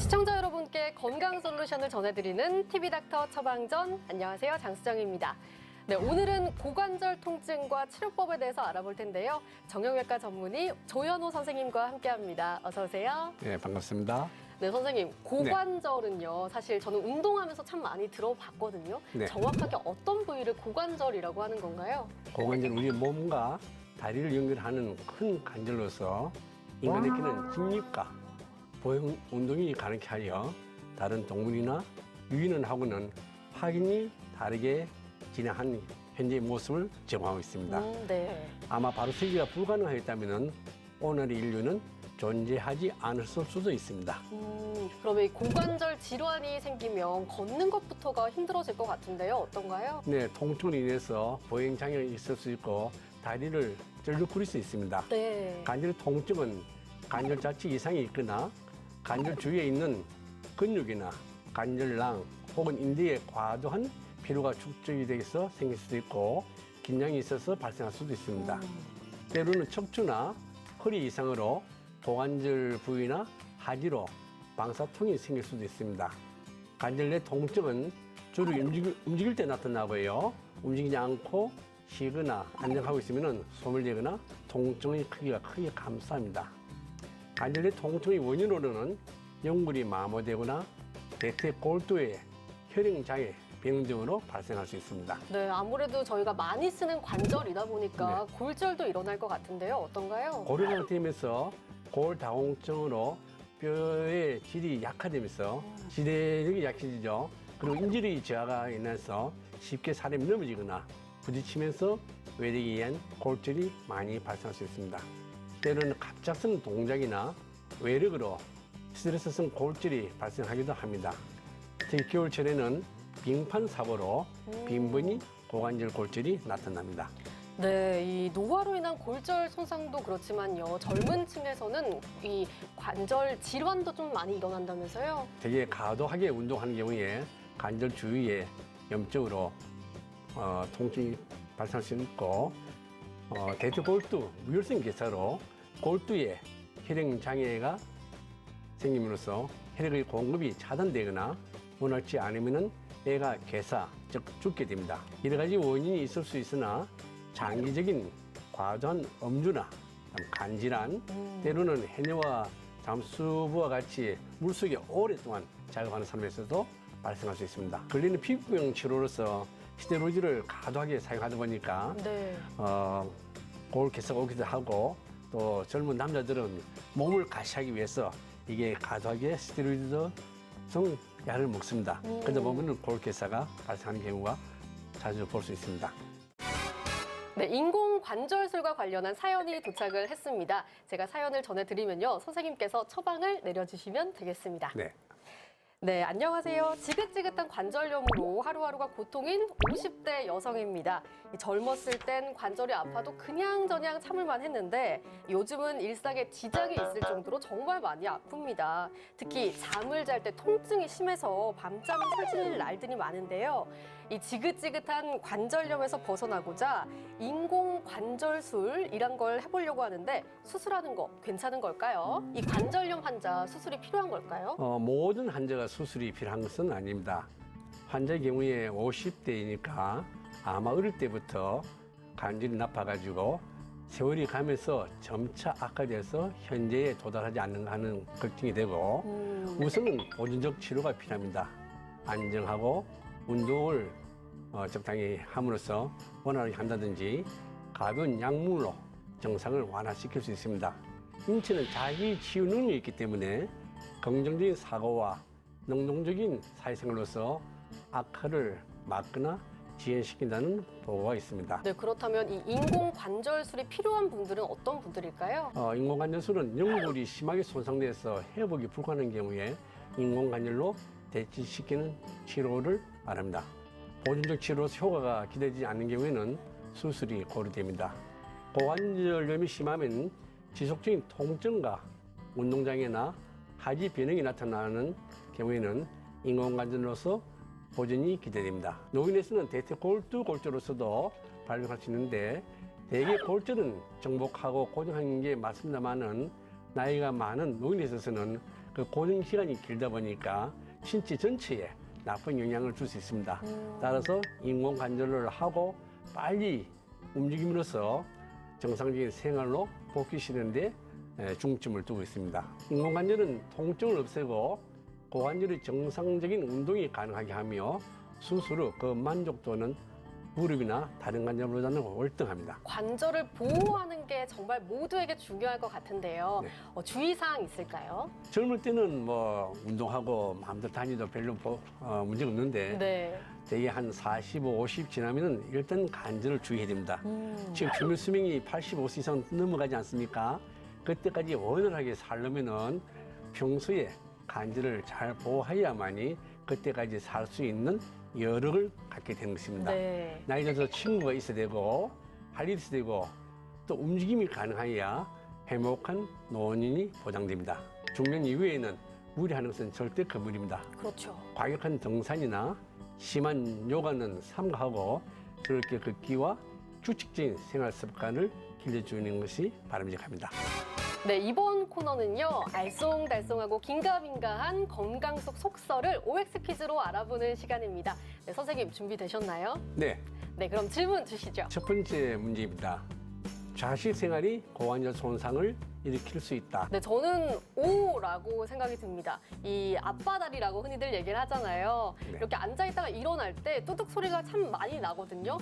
시청자 여러분께 건강 솔루션을 전해드리는 TV닥터 처방전. 안녕하세요, 장수정입니다. 네, 오늘은 고관절 통증과 치료법에 대해서 알아볼 텐데요. 정형외과 전문의 조현호 선생님과 함께합니다. 어서 오세요. 네, 반갑습니다. 네, 선생님, 고관절은요, 사실 저는 운동하면서 참 많이 들어봤거든요. 네. 정확하게 어떤 부위를 고관절이라고 하는 건가요? 고관절 우리 몸과 다리를 연결하는 큰 관절로서 인간에게는 직립과 보행 운동이 가능케 하여 다른 동물이나 유인원하고는 확연히 다르게 진행한 현재의 모습을 제공하고 있습니다. 네. 아마 바로 설계가 불가능하였다면 오늘의 인류는 존재하지 않았을 수도 있습니다. 그러면 이 고관절 질환이 생기면 걷는 것부터가 힘들어질 것 같은데요. 어떤가요? 네, 통증으로 인해서 보행 장애가 있을 수 있고 다리를 쩔뚝거릴 수 있습니다. 네. 관절 통증은 관절 자체 이상이 있거나 관절 주위에 있는 근육이나 관절낭 혹은 인대에 과도한 피로가 축적이 돼서 생길 수도 있고 긴장이 있어서 발생할 수도 있습니다. 때로는 척추나 허리 이상으로 고관절 부위나 하지로 방사통이 생길 수도 있습니다. 관절 내 통증은 주로 움직일 때 나타나고요. 움직이지 않고 쉬거나 안정하고 있으면 소멸되거나 통증의 크기가 크게 감소합니다. 관절 내 통증의 원인으로는 연골이 마모되거나 대퇴골두의 혈행장애, 병 등으로 발생할 수 있습니다. 네, 아무래도 저희가 많이 쓰는 관절이다 보니까 골절도 일어날 것 같은데요. 어떤가요? 고령화가 되면서 골다공증으로 뼈의 질이 약화되면서 지대력이 약해지죠. 그리고 인질의 저하가 인해서 쉽게 사람이 넘어지거나 부딪히면서 외력에 의한 골절이 많이 발생할 수 있습니다. 때로는 갑작스러운 동작이나 외력으로 스트레스성 골절이 발생하기도 합니다. 특히 겨울철에는 빙판 사고로 빈번히 고관절 골절이 나타납니다. 네, 이 노화로 인한 골절 손상도 그렇지만요. 젊은 층에서는 이 관절 질환도 좀 많이 일어난다면서요? 되게 과도하게 운동하는 경우에 관절 주위에 염증으로 통증이 발생할 수 있고 대퇴골두 무혈성 괴사로 골두에 혈행 장애가 생김으로써 혈액의 공급이 차단되거나 원활치 않으면 애가 괴사, 즉 죽게 됩니다. 여러 가지 원인이 있을 수 있으나 장기적인 과도한 음주나 간질환, 때로는 해녀와 잠수부와 같이 물속에 오랫동안 작업하는 사람에서도 발생할 수 있습니다. 걸리는 피부병 치료로서 스테로이드를 과도하게 사용하다 보니까 골 괴사가 오기도 하고 또 젊은 남자들은 몸을 가시하기 위해서 이게 과도하게 스테로이드 성 약을 먹습니다. 그러다 보면 골 괴사가 발생하는 경우가 자주 볼 수 있습니다. 네, 인공관절술과 관련한 사연이 도착을 했습니다. 제가 사연을 전해드리면요. 선생님께서 처방을 내려주시면 되겠습니다. 네. 네, 안녕하세요. 지긋지긋한 관절염으로 하루하루가 고통인 50대 여성입니다. 젊었을 땐 관절이 아파도 그냥저냥 참을만 했는데 요즘은 일상에 지장이 있을 정도로 정말 많이 아픕니다. 특히 잠을 잘 때 통증이 심해서 밤잠을 설칠 날들이 많은데요. 이 지긋지긋한 관절염에서 벗어나고자 인공관절술이란 걸 해보려고 하는데 수술하는 거 괜찮은 걸까요? 이 관절염 환자 수술이 필요한 걸까요? 모든 환자가 수술이 필요한 것은 아닙니다. 환자의 경우에 50대이니까 아마 어릴 때부터 관절이 나빠가지고 세월이 가면서 점차 악화돼서 현재에 도달하지 않는가 하는 걱정이 되고 우선은 보존적 치료가 필요합니다. 안정하고 운동을 적당히 함으로써 원활하게 한다든지 가벼운 약물로 증상을 완화시킬 수 있습니다. 인체는 자기 치유 능력이 있기 때문에 긍정적인 사고와 능동적인 사회생활로서 악화를 막거나 지연시킨다는 보고가 있습니다. 네, 그렇다면 이 인공관절술이 필요한 분들은 어떤 분들일까요? 인공관절술은 연골이 심하게 손상돼서 회복이 불가능한 경우에 인공관절로 대치시키는 치료를 말합니다. 보존적 치료로서 효과가 기대되지 않는 경우에는 수술이 고려됩니다. 고관절염이 심하면 지속적인 통증과 운동장애나 하지 변형이 나타나는 경우에는 인공관절로서 보존이 기대됩니다. 노인에서는 대퇴골두 골절로서도 발병할 수 있는데 대개 골절은 정복하고 고정하는 게 맞습니다만은 나이가 많은 노인에 있어서는 그 고정 시간이 길다 보니까 신체 전체에 나쁜 영향을 줄 수 있습니다. 따라서 인공관절을 하고 빨리 움직임으로써 정상적인 생활로 복귀시키는데 중점을 두고 있습니다. 인공관절은 통증을 없애고 고관절의 정상적인 운동이 가능하게 하며 수술 후 그 만족도는 무릎이나 다른 관절보다는 월등합니다. 관절을 보호하는 게 정말 모두에게 중요할 것 같은데요. 네. 주의사항 있을까요? 젊을 때는 뭐 운동하고 마음대로 다니도 별로 문제가 없는데 네. 대개 한 45, 50 지나면은 일단 관절을 주의해야 됩니다. 지금 평균 수명이 85세 이상 넘어가지 않습니까? 그때까지 원활하게 살려면은 평소에 관절을 잘 보호해야만이 그때까지 살 수 있는 여력을 갖게 되는 것입니다. 네. 나이 들어서 친구가 있어야 되고 할 일이 있어야 되고 또 움직임이 가능해야 행복한 노년이 보장됩니다. 중년 이후에는 무리하는 것은 절대 금물입니다. 그렇죠. 과격한 등산이나 심한 요가는 삼가하고 그렇게 걷기와 규칙적인 생활 습관을 길러주는 것이 바람직합니다. 네, 이번 코너는요, 알쏭달쏭하고 긴가민가한 건강 속 속설을 OX 퀴즈로 알아보는 시간입니다. 네, 선생님 준비되셨나요? 네, 네, 그럼 질문 주시죠. 첫 번째 문제입니다. 좌식 생활이 고관절 손상을 일으킬 수 있다. 네, 저는 O라고 생각이 듭니다. 이 앞바다리라고 흔히들 얘기를 하잖아요. 네. 이렇게 앉아있다가 일어날 때 뚜둑 소리가 참 많이 나거든요.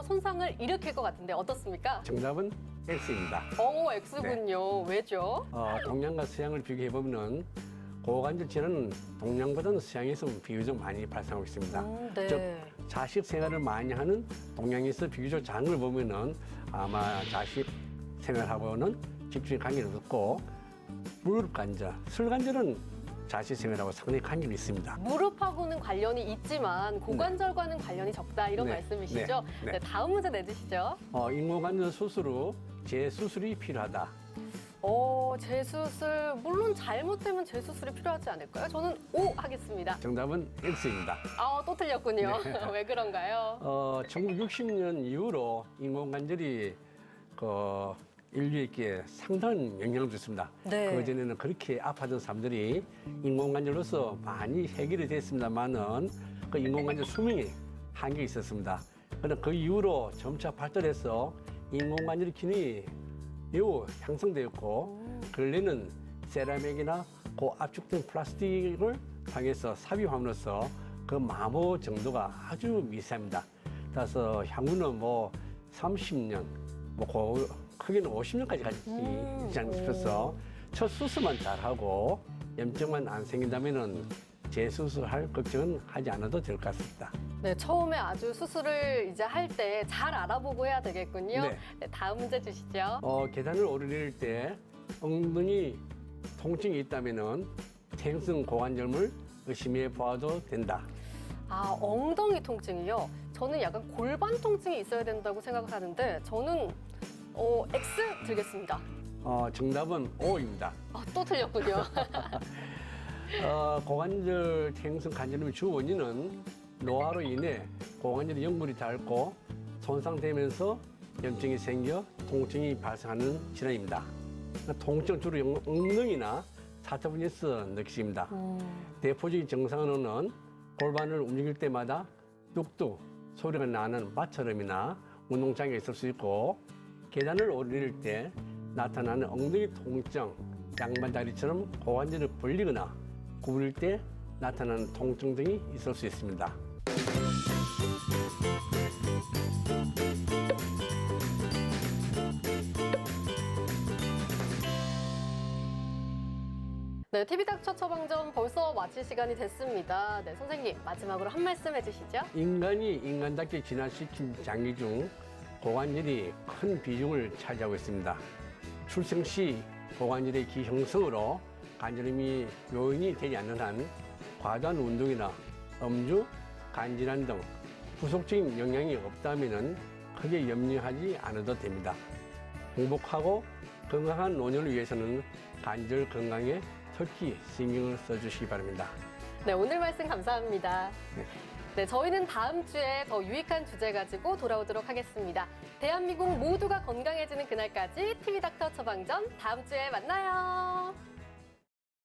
손상을 일으킬 것 같은데 어떻습니까? 정답은 X입니다. X군요. 왜죠? 동양과 서양을 비교해보면 고관절 질환은 동양보다는 서양에서 비교적 많이 발생하고 있습니다. 네. 즉, 자식 생활을 많이 하는 동양에서 비교적 작은 걸 보면은 아마 자식 생활하고는 직접적인 관계는 없고 무릎 관절, 술 관절은 자식 생활하고 상당히 관계가 있습니다. 무릎하고는 관련이 있지만 고관절과는 관련이 적다 이런 네. 말씀이시죠? 네. 네, 다음 문제 내주시죠. 인공관절 수술 후 재수술이 필요하다. 재수술 물론 잘못되면 재수술이 필요하지 않을까요? 저는 O 하겠습니다. 정답은 X입니다. 또 틀렸군요. 네. 왜 그런가요? 1960년 이후로 인공관절이 인류에게 상당한 영향을 줬습니다. 네. 그전에는 그렇게 아파하던 사람들이 인공관절로서 많이 해결이 됐습니다만은 그 인공관절 수명에 한계가 있었습니다. 그러나 그 이후로 점차 발달해서 인공관절 기능이 매우 향상되었고 근래는 세라믹이나 고압축된 플라스틱을 통해서 삽입함으로써 그 마모 정도가 아주 미세합니다. 따라서 향후는 30년, 크게는 50년까지 갈 수 있지 않을까 싶어서 첫 수술만 잘하고 염증만 안 생긴다면은 재수술할 걱정은 하지 않아도 될 것 같습니다. 네, 처음에 아주 수술을 이제 할 때 잘 알아보고 해야 되겠군요. 네. 네, 다음 문제 주시죠. 계단을 오르내릴 때 엉덩이 통증이 있다면은 퇴행성 고관절을 의심해 보아도 된다. 엉덩이 통증이요? 저는 약간 골반 통증이 있어야 된다고 생각하는데 저는 X 들겠습니다. 정답은 O입니다. 또 틀렸군요. 고관절 퇴행성 관절염의 주 원인은 노화로 인해 고관절의 연골이 닳고 손상되면서 염증이 생겨 통증이 발생하는 질환입니다. 통증은 주로 엉덩이나 사타구니에서 느껴집니다. 대표적인 증상으로는 골반을 움직일 때마다 뚝뚝 소리가 나는 마찰음이나 운동장애가 있을 수 있고 계단을 오르내릴 때 나타나는 엉덩이 통증, 양반다리처럼 고관절을 벌리거나 구부릴 때 나타나는 통증 등이 있을 수 있습니다. 네, TV닥터 처방전 벌써 마칠 시간이 됐습니다. 네, 선생님 마지막으로 한 말씀 해주시죠. 인간이 인간답게 진화시킨 장기 중 고관절이 큰 비중을 차지하고 있습니다. 출생 시 고관절의 기형성으로 관절염이 요인이 되지 않는 한 과도한 운동이나 음주, 간질환 등 부속적인 영향이 없다면 크게 염려하지 않아도 됩니다. 행복하고 건강한 노년을 위해서는 관절 건강에 특히 신경을 써주시기 바랍니다. 네, 오늘 말씀 감사합니다. 네, 저희는 다음 주에 더 유익한 주제 가지고 돌아오도록 하겠습니다. 대한민국 모두가 건강해지는 그날까지 TV닥터 처방전 다음 주에 만나요.